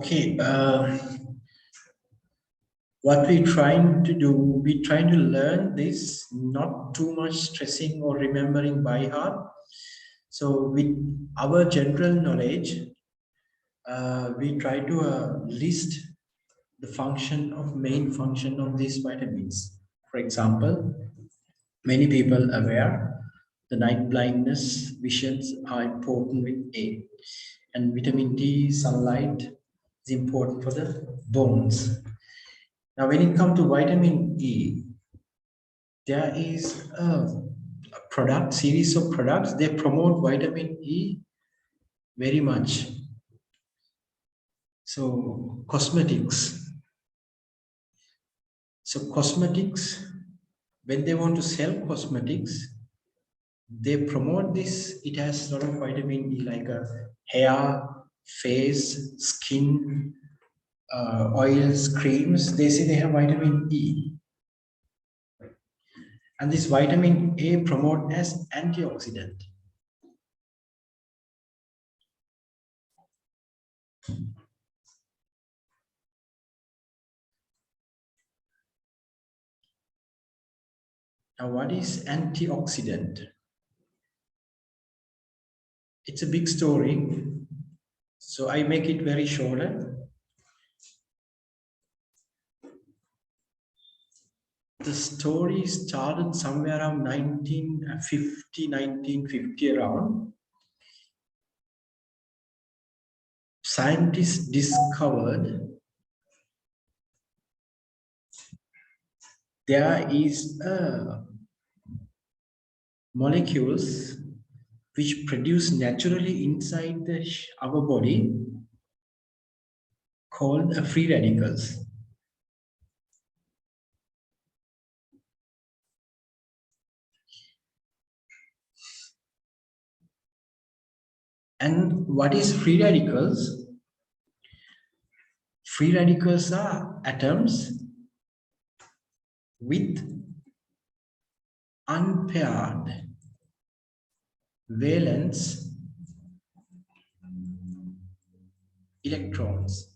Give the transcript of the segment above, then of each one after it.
Okay, what we're trying to do, we're trying to learn this, not too much stressing or remembering by heart. So with our general knowledge, we try to list the main function of these vitamins. For example, many people aware the night blindness visions are important with A, and vitamin D sunlight is important for the bones. Now, when it comes to vitamin E, there is a product series of products. They promote vitamin E very much. So cosmetics. So cosmetics, when they want to sell cosmetics, they promote this. It has a lot of vitamin E, like hair, face, skin, oils, creams. They say they have vitamin E. And this vitamin A promote as antioxidant. Now, what is antioxidant? It's a big story, so I make it very shorter. The story started somewhere around 1950 around. Scientists discovered there is molecules which produce naturally inside our body called free radicals. And what is free radicals? Free radicals are atoms with unpaired valence electrons.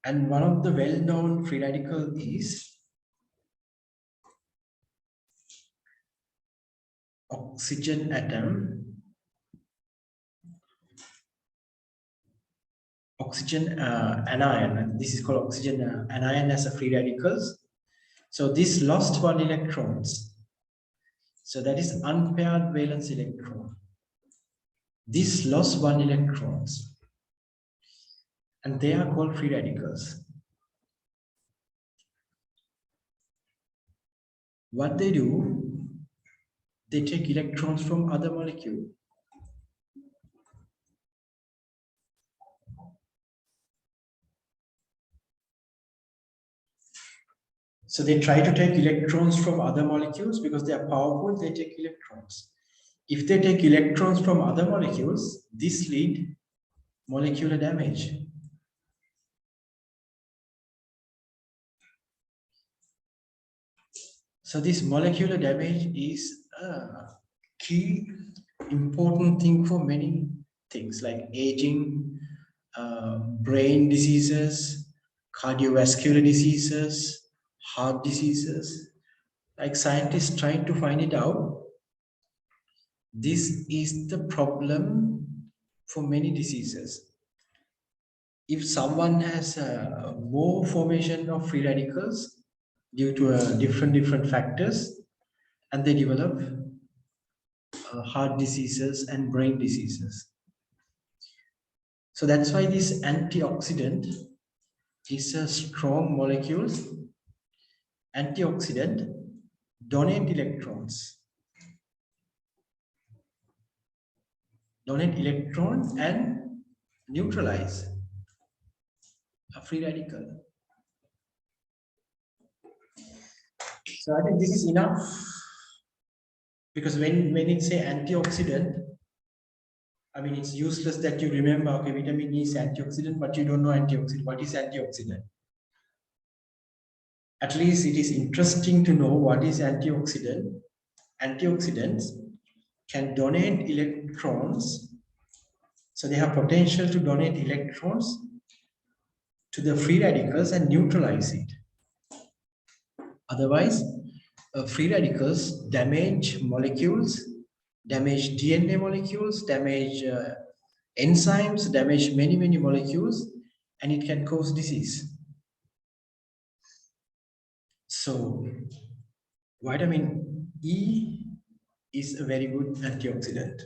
And one of the well-known free radicals is oxygen atom, oxygen anion. This is called oxygen anion as a free radicals. So this lost one electrons. So that is unpaired valence electron. This lost one electrons. And they are called free radicals. What they do, they take electrons from other molecules. So they try to take electrons from other molecules because they are powerful, they take electrons. If they take electrons from other molecules, this leads molecular damage. So this molecular damage is a key important thing for many things like aging, brain diseases, cardiovascular diseases, heart diseases. Like scientists trying to find it out. This is the problem for many diseases. If someone has more formation of free radicals due to different factors, and they develop heart diseases and brain diseases. So that's why this antioxidant is a strong molecule. Antioxidant donate electrons. Donate electrons and neutralize a free radical. So I think this is enough, because when it say antioxidant, I mean, it's useless that you remember, okay, vitamin E is antioxidant, but you don't know antioxidant. What is antioxidant? At least it is interesting to know what is antioxidant. Antioxidants can donate electrons So they have potential to donate electrons to the free radicals and neutralize it. Otherwise, free radicals damage molecules, damage DNA molecules, damage enzymes, damage many molecules, and it can cause disease. So vitamin E is a very good antioxidant.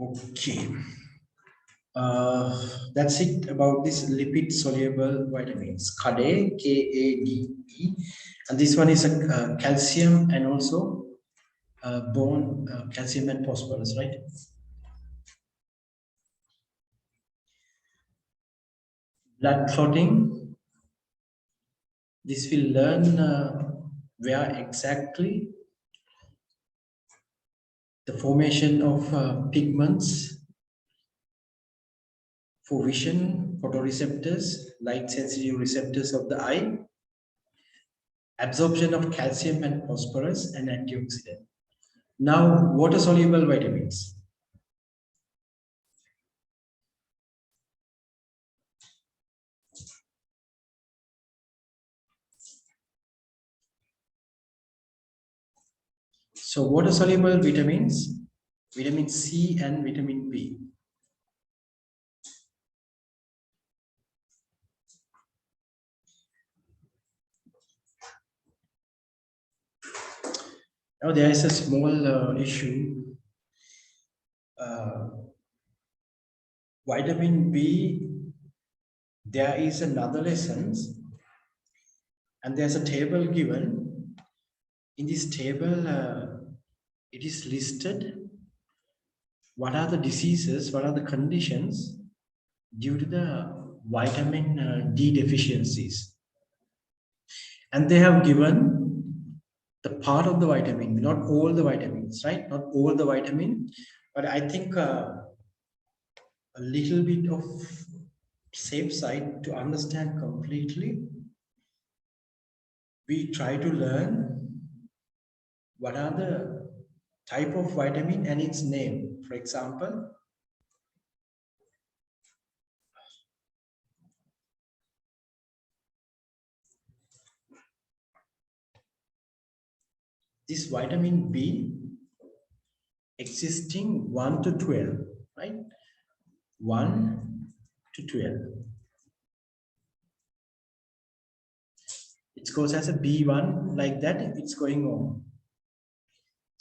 Okay. That's it about this lipid soluble vitamins. Kade, Kade, and this one is a calcium and also bone calcium and phosphorus, right? Blood clotting. This will learn where exactly the formation of pigments for vision, photoreceptors, light sensitive receptors of the eye, absorption of calcium and phosphorus, and antioxidant. Now, water soluble vitamins. So, water soluble vitamins, vitamin C and vitamin B. Now, there is a small issue. Vitamin B, there is another lesson, and there's a table given. In this table, it is listed what are the diseases, what are the conditions due to the vitamin D deficiencies. And they have given the part of the vitamin, not all the vitamins, right? Not all the vitamin, but I think a little bit of safe side to understand completely. We try to learn what are the type of vitamin and its name. For example, this vitamin B existing 1 to 12, right? 1 to 12. It goes as a B1 like that, it's going on.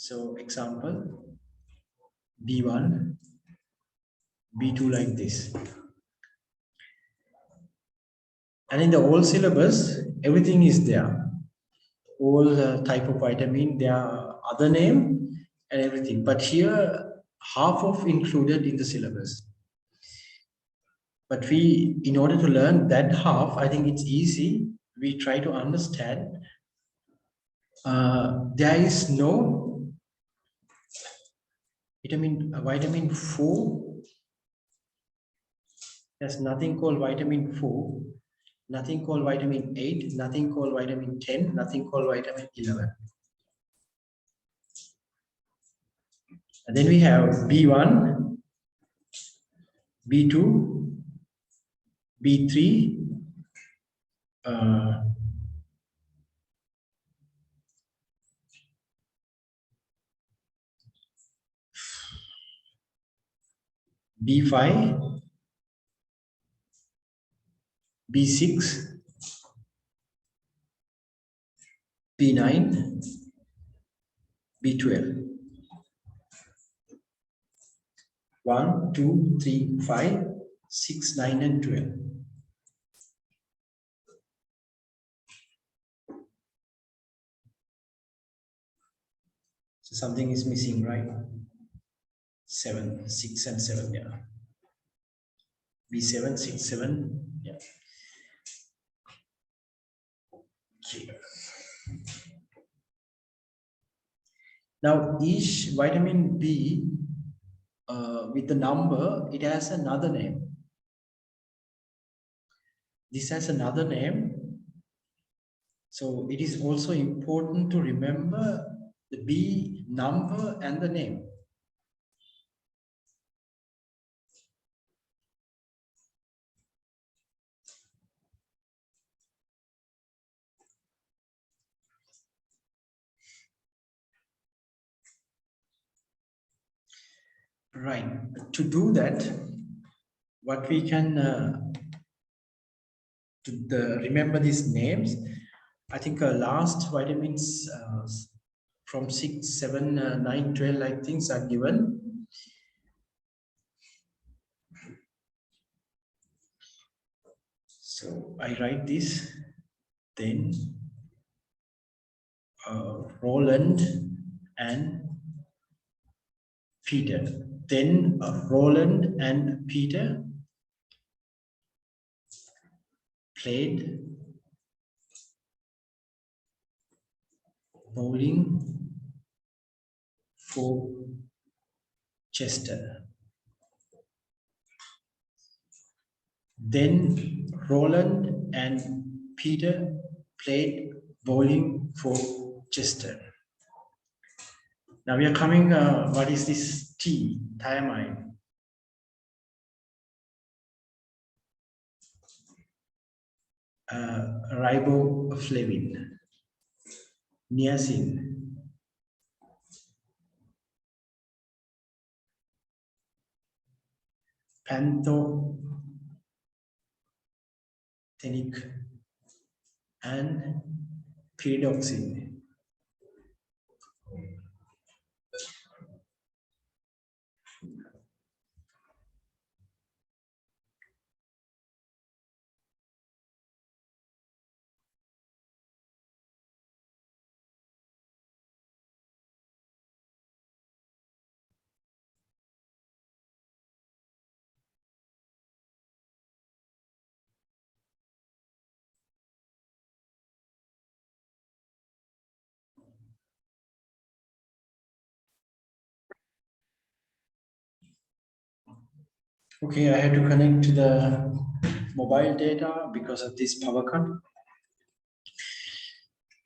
So example, B1, B2 like this. And in the old syllabus, everything is there. All type of vitamin, their other name and everything. But here, half of included in the syllabus. But we, in order to learn that half, I think it's easy. We try to understand there is no vitamin 4. There's nothing called vitamin 4, nothing called vitamin 8, nothing called vitamin 10, nothing called vitamin 11. And then we have B1, B2, B3, B5, B6, B9, B12. 1, 2, 3, 5, 6, 9, and 12. So something is missing, right? 7, 6, and 7, yeah. B7, 6, 7, yeah. Okay. Now each vitamin B with the number, it has another name. This has another name. So it is also important to remember the B number and the name. Right. To do that, what we can remember these names. I think last vitamins from 6, 7, 9, 12, like things are given. So I write this, then Roland and Peter. Then Roland and Peter played bowling for Chester. Then Roland and Peter played bowling for Chester. Now we are coming, what is this T, thiamine? Riboflavin, niacin, pantothenic, and pyridoxine. Okay, I had to connect to the mobile data because of this power cut.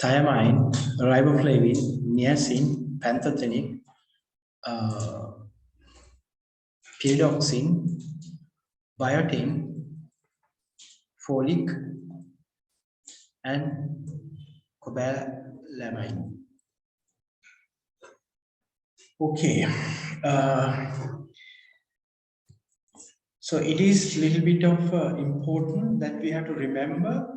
Thiamine, riboflavin, niacin, pantothenic, pyridoxine, biotin, folic, and cobalamin. Okay. So it is a little bit of important that we have to remember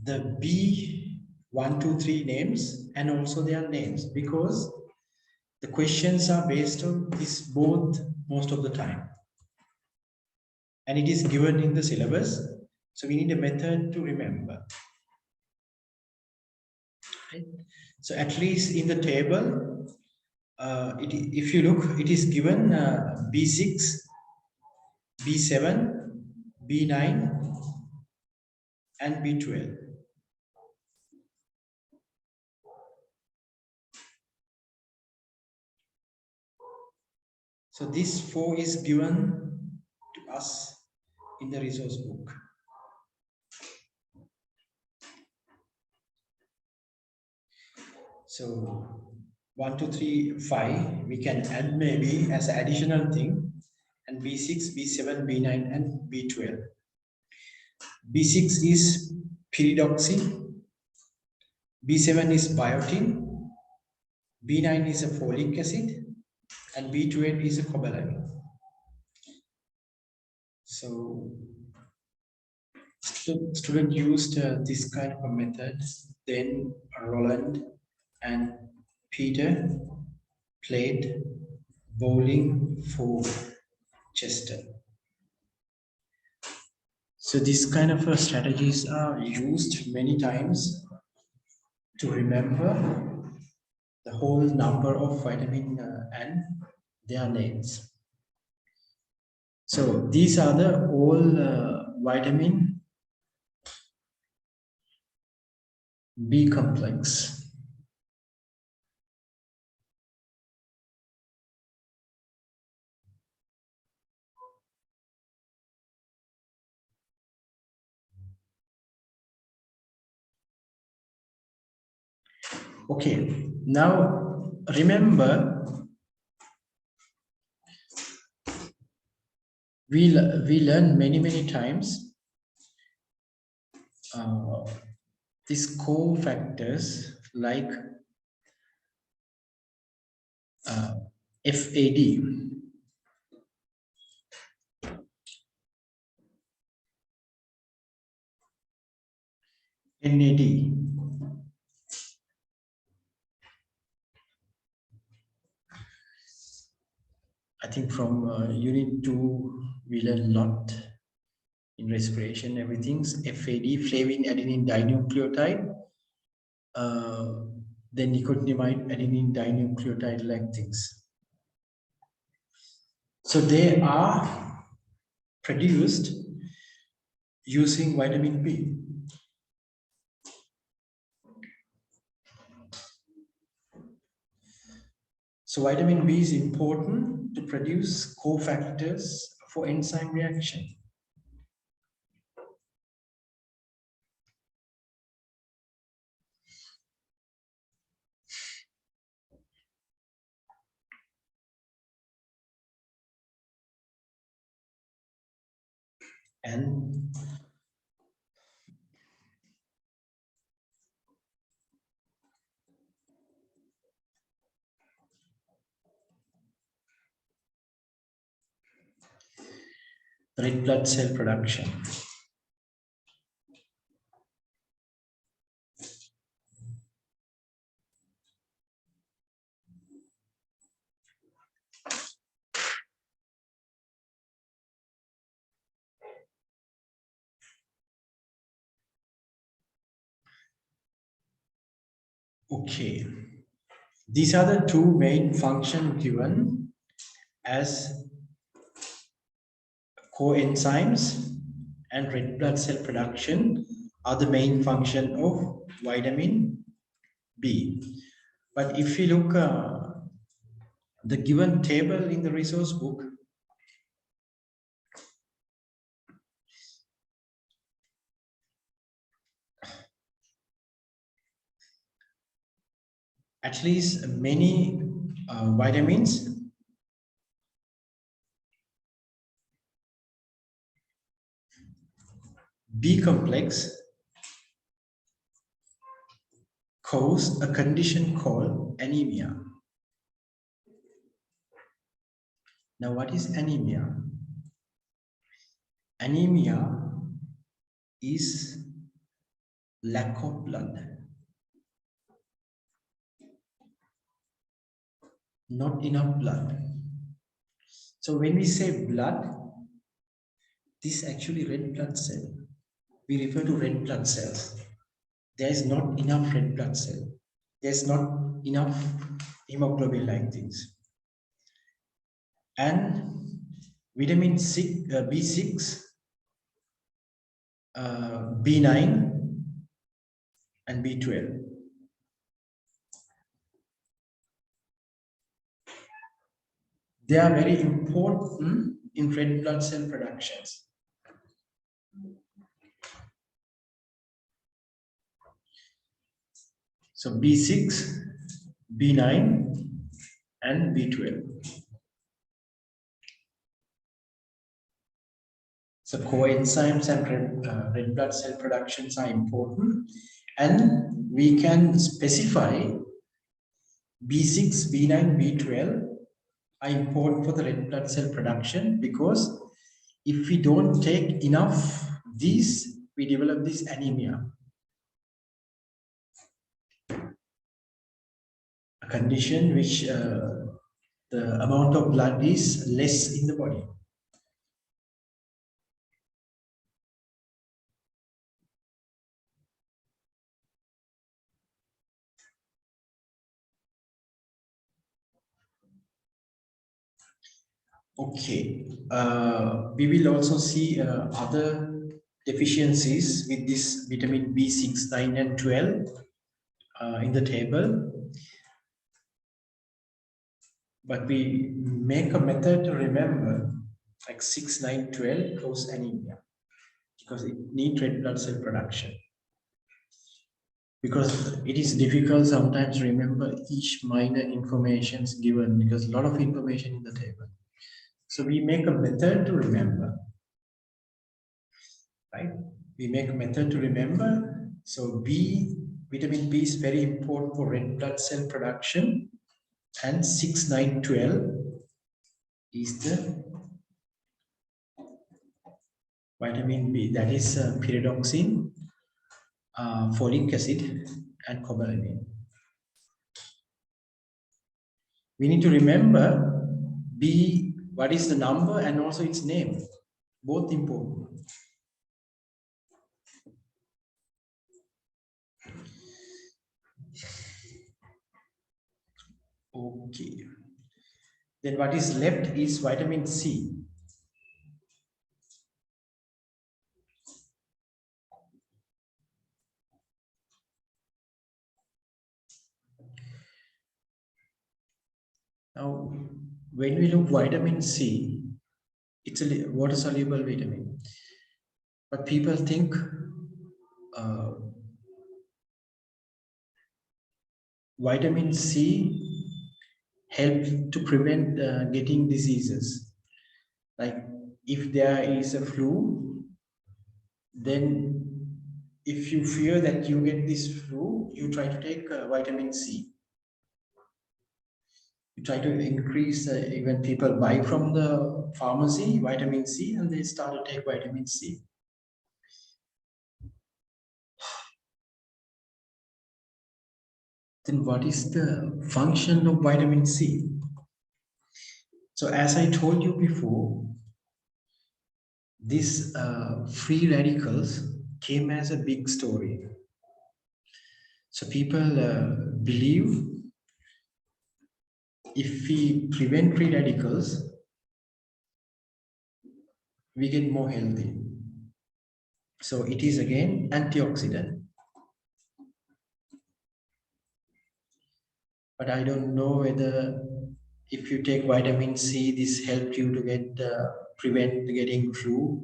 the B1, 2, 3 names and also their names, because the questions are based on this both most of the time. And it is given in the syllabus. So we need a method to remember. Right? So at least in the table, if you look, it is given B6, B7, B9, and B12. So this 4 is given to us in the resource book. So 1, 2, 3, 5, we can add maybe as an additional thing, and B6, B7, B9, and B12. B6 is pyridoxine, B7 is biotin, B9 is a folic acid, and B12 is a cobalamin. So student used this kind of a method. Then Roland and Peter played bowling for Chester. So these kind of strategies are used many times to remember the whole number of vitamin and their names. So these are the all vitamin B complex. Okay, now remember, we learn many times these cofactors like FAD, NAD. I think from unit 2 we learn a lot in respiration. Everything's FAD, flavin adenine dinucleotide, then nicotinamide adenine dinucleotide like things. So they are produced using vitamin B. So vitamin B is important to produce cofactors for enzyme reaction. And red blood cell production. Okay, these are the two main functions given as coenzymes, and red blood cell production are the main function of vitamin B. But if you look the given table in the resource book, at least many vitamins B complex cause a condition called anemia. Now, what is anemia? Anemia is lack of blood, not enough blood. So when we say blood, this is actually red blood cell. We refer to red blood cells. There is not enough red blood cell. There's not enough hemoglobin like things. And vitamin B6, B9, and B12. They are very important in red blood cell productions. So B6, B9, and B12. So coenzymes and red blood cell productions are important, and we can specify B6, B9, B12 are important for the red blood cell production, because if we don't take enough these, we develop this anemia, a condition which the amount of blood is less in the body. Okay, we will also see other deficiencies with this vitamin B6, 9, and 12 in the table. But we make a method to remember, like 6, 9, 12 cause anemia, because it needs red blood cell production. because it is difficult sometimes to remember each minor information given because a lot of information in the table. So we make a method to remember, right? We make a method to remember. So vitamin B is very important for red blood cell production, and 6, 9, 12 is the vitamin B, that is pyridoxine, folic acid, and cobalamin. We need to remember B, what is the number, and also its name. Both important. Okay. Then what is left is vitamin C. Now, when we look vitamin C, it's a water-soluble vitamin. But people think uh, vitamin C helps to prevent getting diseases. Like if there is a flu, then if you fear that you get this flu, you try to take vitamin C. You try to increase, even people buy from the pharmacy vitamin C and they start to take vitamin C. Then what is the function of vitamin C? So as I told you before, these free radicals came as a big story. So people believe if we prevent free radicals, we get more healthy. So it is again antioxidant. But I don't know whether if you take vitamin C, this helped you to get prevent getting flu,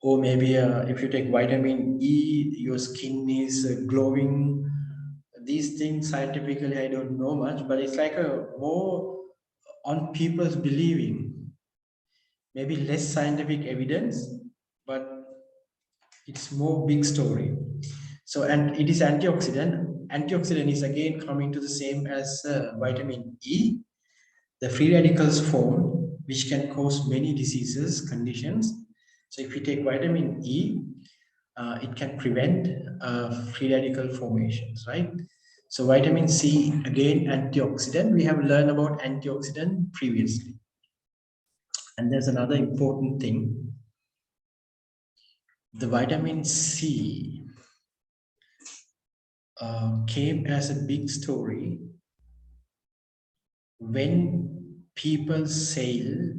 or maybe if you take vitamin E, your skin is glowing. These things scientifically I don't know much, but it's like a more on people's believing. Maybe less scientific evidence, but it's more big story. So, and it is antioxidant. Antioxidant is again coming to the same as vitamin E. The free radicals form, which can cause many diseases, conditions. So if you take vitamin E, it can prevent free radical formations, right? So vitamin C, again, antioxidant. We have learned about antioxidant previously. And there's another important thing. The vitamin C came as a big story when people sail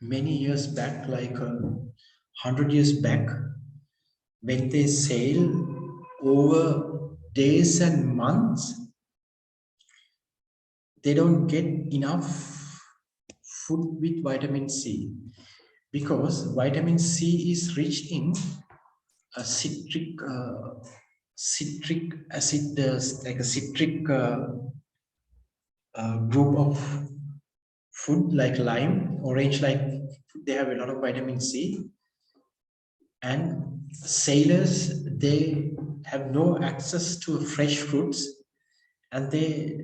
many years back, like 100 years back, when they sail over days and months, they don't get enough food with vitamin C because vitamin C is rich in a citric acid, like a citric group of food like lime, orange like food, they have a lot of vitamin C. And sailors, they have no access to fresh fruits and they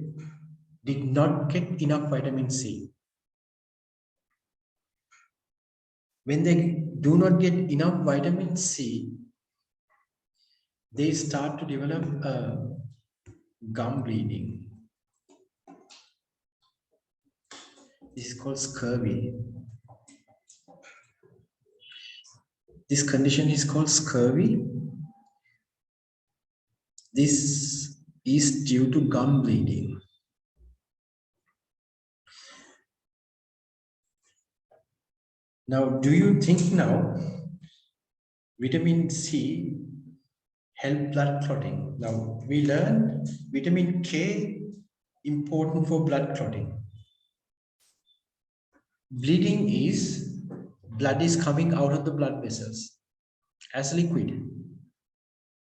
did not get enough vitamin C. When they do not get enough vitamin C, they start to develop gum bleeding. This is called scurvy. This condition is called scurvy. This is due to gum bleeding. Now, do you think now vitamin C help blood clotting? Now, we learned vitamin K important for blood clotting. Bleeding is blood is coming out of the blood vessels as liquid.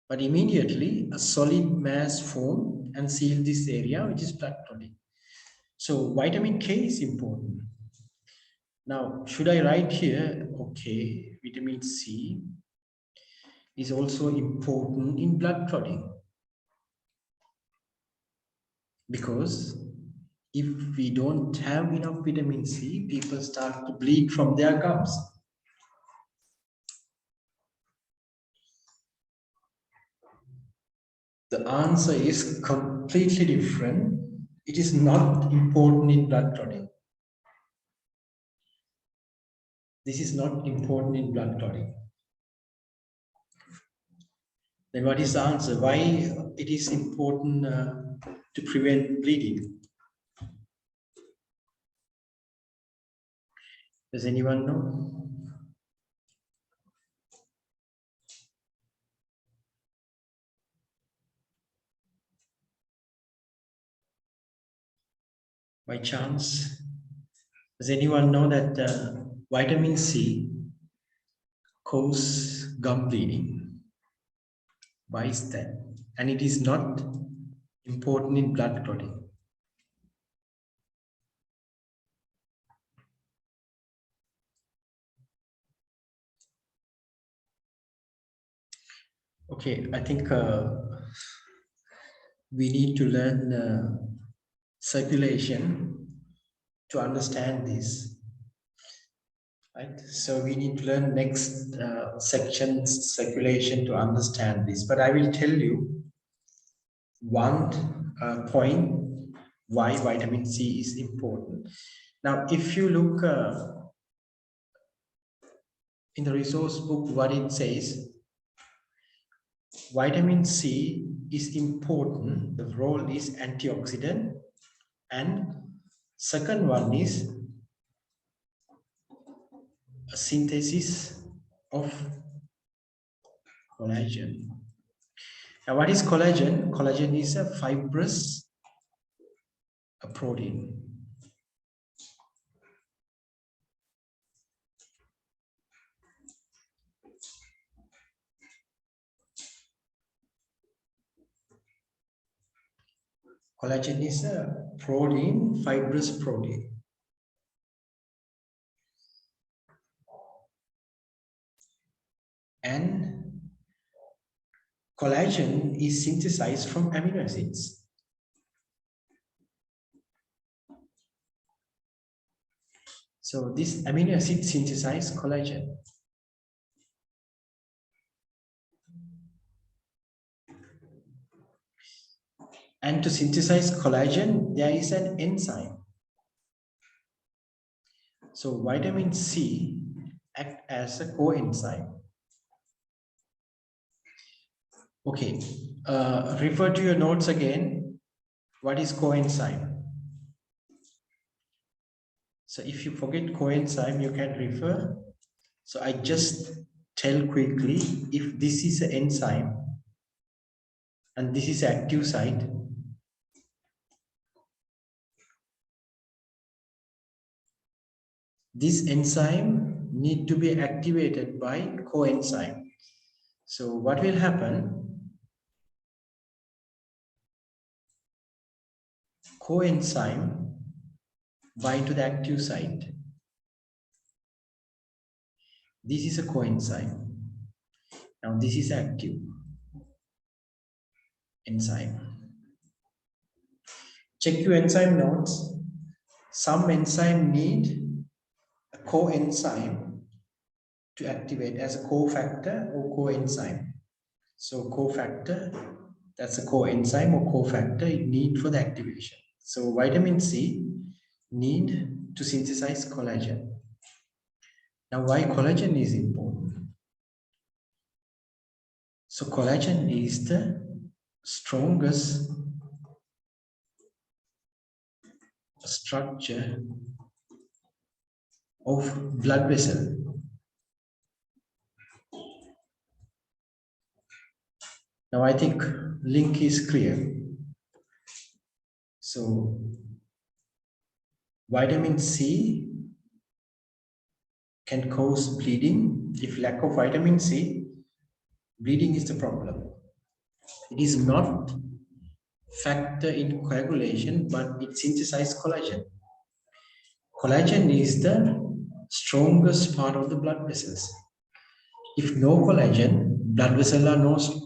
but immediately a solid mass formed and sealed this area, which is blood clotting. So vitamin K is important. Now, should I write here? Okay, vitamin C is also important in blood clotting, because if we don't have enough vitamin C, people start to bleed from their gums. The answer is completely different. It is not important in blood clotting. This is not important in blood clotting. Then what is the answer? Why it is important to prevent bleeding? Does anyone know? By chance? Does anyone know that vitamin C causes gum bleeding? Why is that? And it is not important in blood clotting. Okay, I think we need to learn circulation to understand this. Right? So we need to learn next sections circulation to understand this. But I will tell you one point why vitamin C is important. Now, if you look in the resource book, what it says, vitamin C is important. The role is antioxidant, and second one is a synthesis of collagen. Now, what is collagen? Collagen is a fibrous protein. Collagen is a protein, fibrous protein. And collagen is synthesized from amino acids. So this amino acid synthesize collagen. And to synthesize collagen, there is an enzyme. So vitamin C acts as a coenzyme. Okay, refer to your notes again. What is coenzyme? So if you forget coenzyme, you can refer. So I just tell quickly, if this is an enzyme and this is active site, this enzyme need to be activated by coenzyme. So what will happen? Coenzyme bind to the active site. This is a coenzyme. Now this is active enzyme. Check your enzyme notes. Some enzyme need a coenzyme to activate as a cofactor or coenzyme. So cofactor, that's a coenzyme or cofactor it need for the activation. So vitamin C need to synthesize collagen. Now why collagen is important? So collagen is the strongest structure of blood vessel. Now I think link is clear. So vitamin C can cause bleeding. If lack of vitamin C, bleeding is the problem. It is not factor in coagulation, but it synthesizes collagen. Collagen is the strongest part of the blood vessels. If no collagen, blood vessels are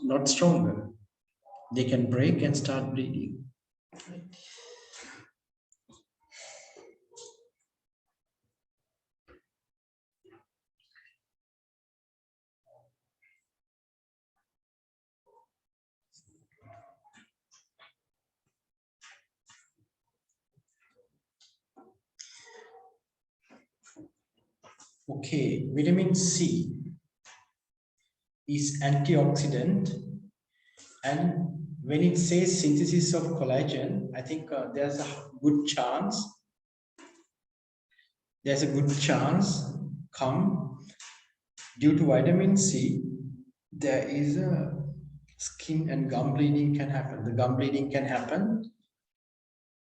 not stronger. They can break and start bleeding. Okay, vitamin C is antioxidant, and when it says synthesis of collagen, I think there's a good chance. There's a good chance come due to vitamin C. There is a skin and gum bleeding can happen. The gum bleeding can happen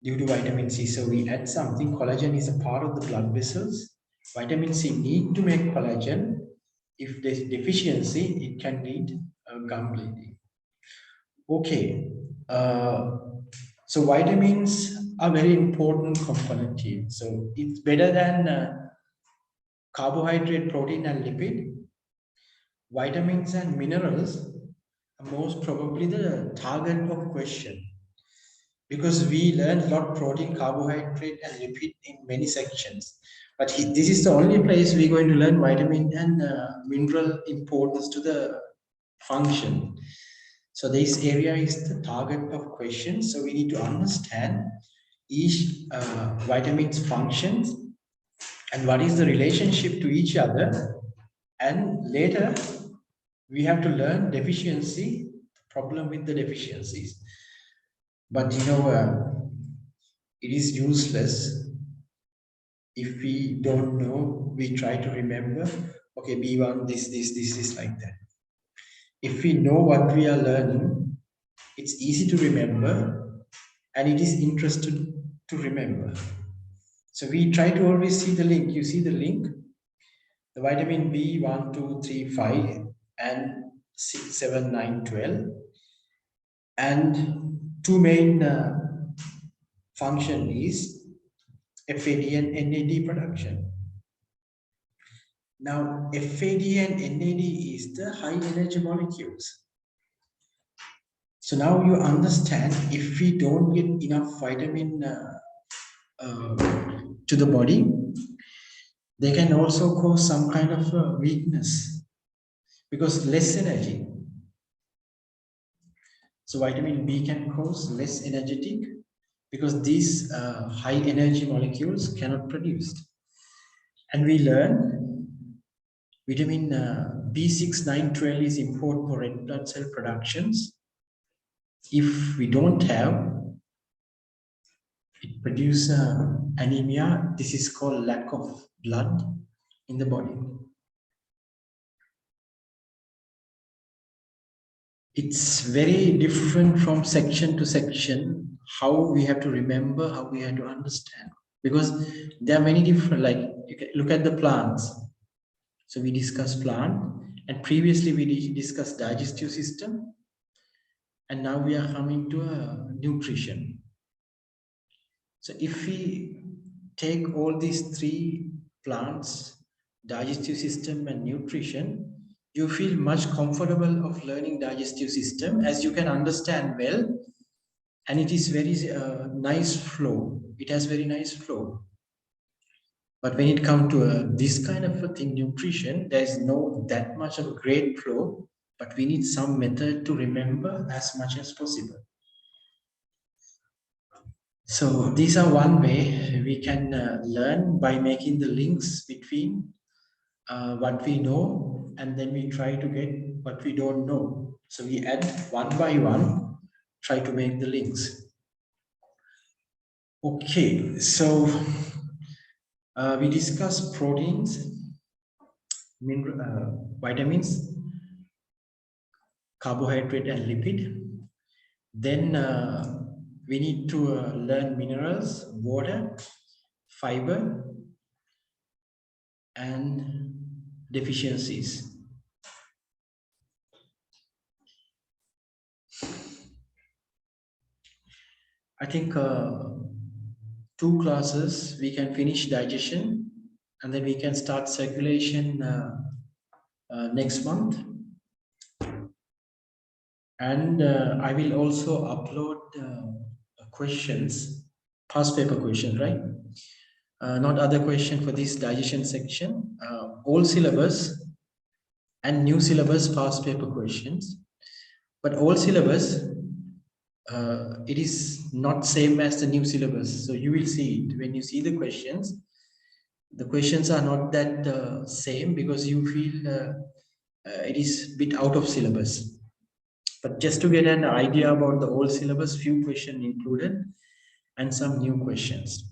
due to vitamin C. So we add something. Collagen is a part of the blood vessels. Vitamin C need to make collagen. If there's deficiency, it can lead gum bleeding. Okay. So vitamins are very important component here. So it's better than carbohydrate, protein, and lipid. Vitamins and minerals are most probably the target of question, because we learn a lot protein, carbohydrate, and lipid in many sections. But this is the only place we're going to learn vitamin and mineral importance to the function. So this area is the target of questions. So we need to understand each vitamin's functions and what is the relationship to each other. And later we have to learn deficiency, problem with the deficiencies. But it is useless if we don't know. We try to remember, okay, B1, this is like that. If we know what we are learning, it's easy to remember and it is interesting to remember. So we try to always see the link. You see the link, the vitamin B 1, 2, 3, 5, and 6, 7, 9, 12, and two main function is FAD and NAD production. Now, FAD and NAD is the high energy molecules. So now you understand, if we don't get enough vitamin to the body, they can also cause some kind of weakness because less energy. So vitamin B can cause less energetic because these high energy molecules cannot produce. And we learn vitamin B6, 9, 12 is important for red blood cell productions. If we don't have, it produces anemia. This is called lack of blood in the body. It's very different from section to section, how we have to remember, how we have to understand. Because there are many different, like you can look at the plants. So we discussed plant, and previously we discussed digestive system, and now we are coming to nutrition. So if we take all these three plants, digestive system and nutrition, you feel much comfortable of learning digestive system as you can understand well, and it is very nice flow. It has very nice flow. But when it comes to this kind of a thing, nutrition, there is no that much of a great flow, but we need some method to remember as much as possible. So these are one way we can learn by making the links between what we know, and then we try to get what we don't know. So we add one by one, try to make the links. Okay, so we discussed proteins, vitamins, carbohydrate, and lipid. Then we need to learn minerals, water, fiber, and deficiencies. I think 2 classes we can finish digestion, and then we can start circulation next month. And I will also upload questions, past paper questions, right? Not other question for this digestion section. Old syllabus and new syllabus past paper questions. But old syllabus, it is not same as the new syllabus. So you will see it when you see the questions. The questions are not that same because you feel it is bit out of syllabus. But just to get an idea about the old syllabus, few questions included and some new questions.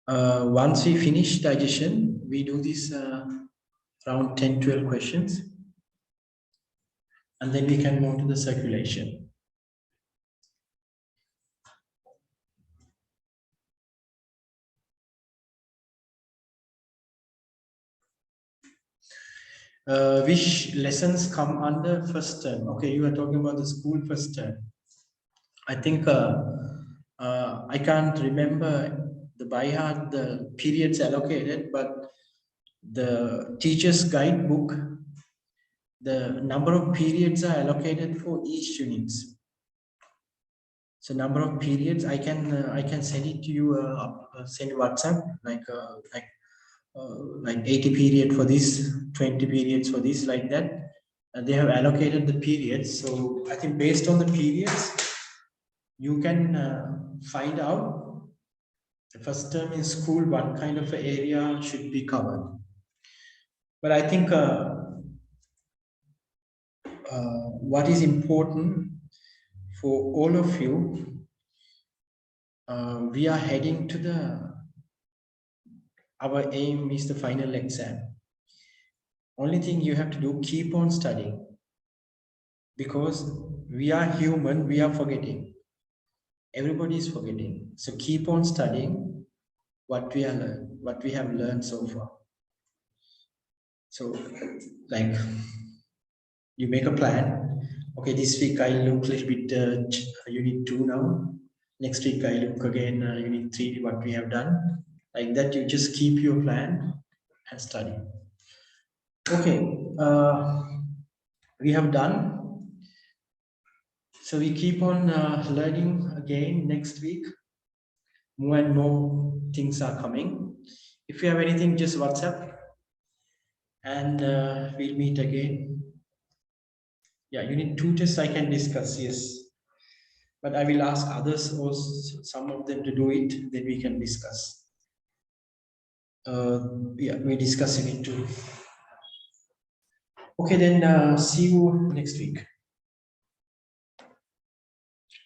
Once we finish digestion, we do this around 10-12 questions, and then we can move to the circulation. Which lessons come under first term? Okay, you are talking about the school first term. I think I can't remember the by heart the periods allocated, but the teacher's guidebook, the number of periods are allocated for each units. So number of periods I can send it to you. Send WhatsApp like 80 period for this, 20 periods for this, like that. And they have allocated the periods. So I think based on the periods, you can find out the first term in school what kind of area should be covered. But I think what is important for all of you, we are heading to our aim is the final exam. Only thing you have to do, keep on studying, because we are human, we are forgetting. Everybody is forgetting. So keep on studying what we have learned so far. So like you make a plan. Okay, this week I look a little bit unit 2 now. Next week I look again unit 3, what we have done. Like that, you just keep your plan and study. Okay, we have done. So we keep on learning again next week. More and more things are coming. If you have anything, just WhatsApp, and we'll meet again. Yeah, unit 2 tests I can discuss, yes. But I will ask others or some of them to do it, then we can discuss. Yeah, we discuss unit 2. Okay, then see you next week.